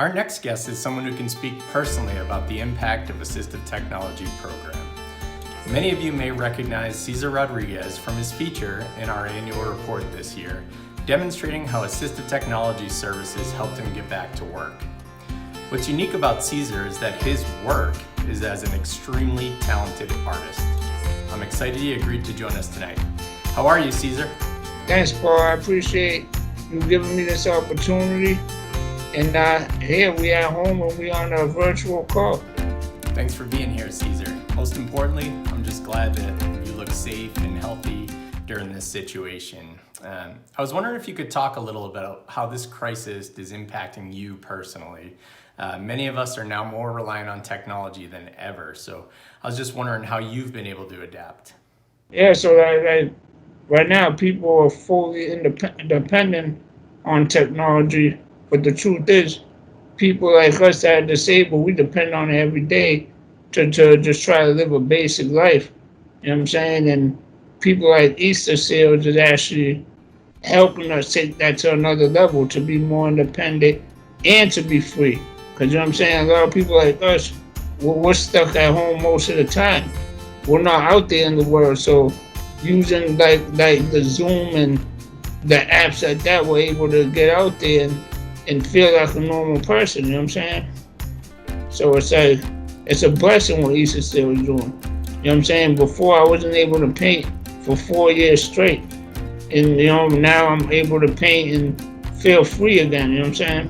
Our next guest is someone who can speak personally about the impact of assistive technology program. Many of you may recognize Cesar Rodriguez from his feature in our annual report this year, demonstrating how assistive technology services helped him get back to work. What's unique about Cesar is that his work is as an extremely talented artist. I'm excited he agreed to join us tonight. How are you, Cesar? Thanks, Paul. I appreciate you giving me this opportunity. And here we are at home and we on a virtual call. Thanks for being here, Cesar. Most importantly, I'm just glad that you look safe and healthy during this situation. I was wondering if you could talk a little about how this crisis is impacting you personally. Many of us are now more reliant on technology than ever, so I was just wondering how you've been able to adapt. Yeah, so right now people are fully dependent on technology, but the truth is, people like us that are disabled, we depend on it every day to just try to live a basic life. You know what I'm saying? And people like Easter Sales is actually helping us take that to another level, to be more independent and to be free. Because you know what I'm saying? A lot of people like us, we're stuck at home most of the time. We're not out there in the world. So using like the Zoom and the apps like that, we're able to get out there and feel like a normal person, you know what I'm saying? So it's a blessing what Easter still was doing. You know what I'm saying? Before I wasn't able to paint for 4 years straight. And now I'm able to paint and feel free again, you know what I'm saying?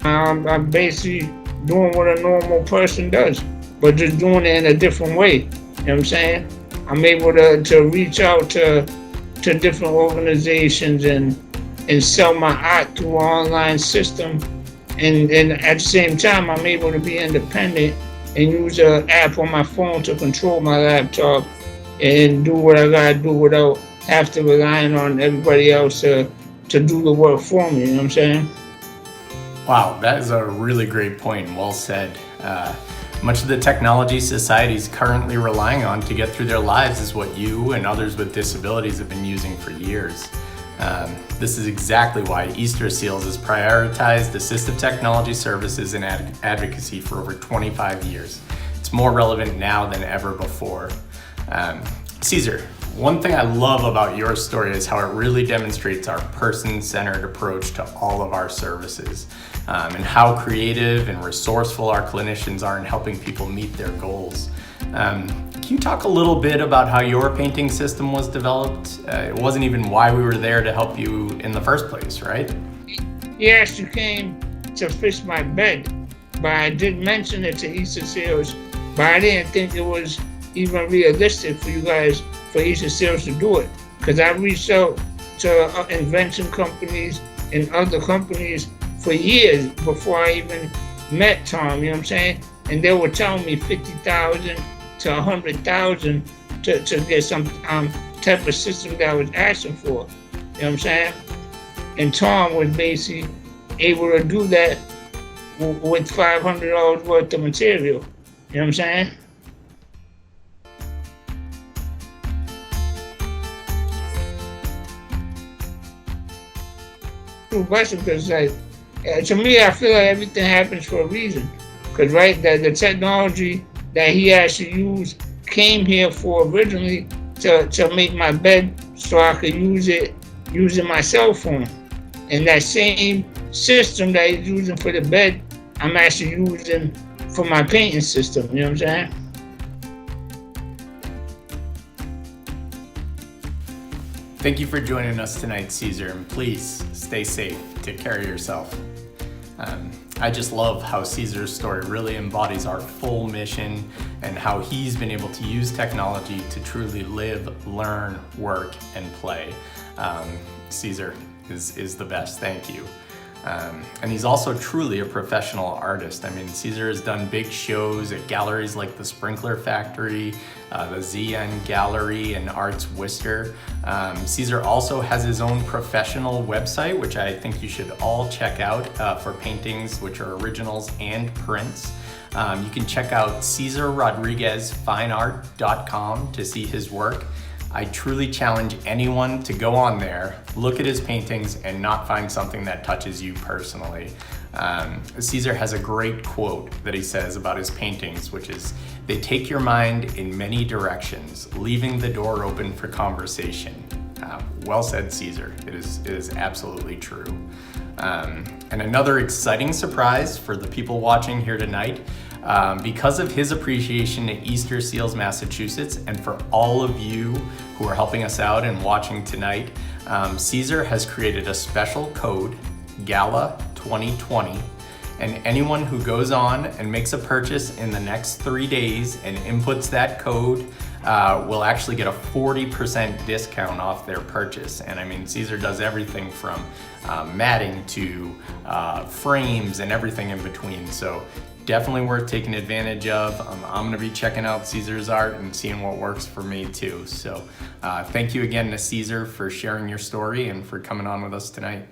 I'm basically doing what a normal person does, but just doing it in a different way, you know what I'm saying? I'm able to reach out to different organizations and sell my art through an online system. And at the same time, I'm able to be independent and use an app on my phone to control my laptop and do what I gotta do without have to relying on everybody else to do the work for me, you know what I'm saying? Wow, that is a really great point and well said. Much of the technology society is currently relying on to get through their lives is what you and others with disabilities have been using for years. This is exactly why Easter Seals has prioritized assistive technology services and advocacy for over 25 years. It's more relevant now than ever before. Cesar, one thing I love about your story is how it really demonstrates our person-centered approach to all of our services, and how creative and resourceful our clinicians are in helping people meet their goals. Can you talk a little bit about how your painting system was developed? It wasn't even why we were there to help you in the first place, right? Yes, you came to fix my bed, but I did mention it to Easter Sales, but I didn't think it was even realistic for you guys, for Easter Sales to do it. Because I reached out to invention companies and other companies for years before I even met Tom, you know what I'm saying? And they were telling me 50,000 to 100,000 to get some type of system that I was asking for, you know what I'm saying? And Tom was basically able to do that with $500 worth of material, you know what I'm saying? True blessing, because to me, I feel like everything happens for a reason. Because the technology that he actually used came here for originally to make my bed so I could use it using my cell phone. And that same system that he's using for the bed, I'm actually using for my painting system, you know what I'm saying? Thank you for joining us tonight, Cesar, and please stay safe. Take care of yourself. I just love how Cesar's story really embodies our full mission and how he's been able to use technology to truly live, learn, work, and play. Cesar is the best. Thank you. And he's also truly a professional artist. I mean, Cesar has done big shows at galleries like the Sprinkler Factory, the ZN Gallery, and Arts Worcester. Cesar also has his own professional website, which I think you should all check out for paintings, which are originals and prints. You can check out CesarRodriguezFineArt.com to see his work. I truly challenge anyone to go on there, look at his paintings, and not find something that touches you personally. Cesar has a great quote that he says about his paintings, which is, "They take your mind in many directions, leaving the door open for conversation." Well said, Cesar. It is absolutely true. And another exciting surprise for the people watching here tonight, because of his appreciation to Easter Seals, Massachusetts, and for all of you who are helping us out and watching tonight, Cesar has created a special code, Gala 2020, and anyone who goes on and makes a purchase in the next 3 days and inputs that code will actually get a 40% discount off their purchase. And I mean, Cesar does everything from matting to frames and everything in between. So definitely worth taking advantage of. I'm gonna be checking out Cesar's art and seeing what works for me too. So thank you again to Cesar for sharing your story and for coming on with us tonight.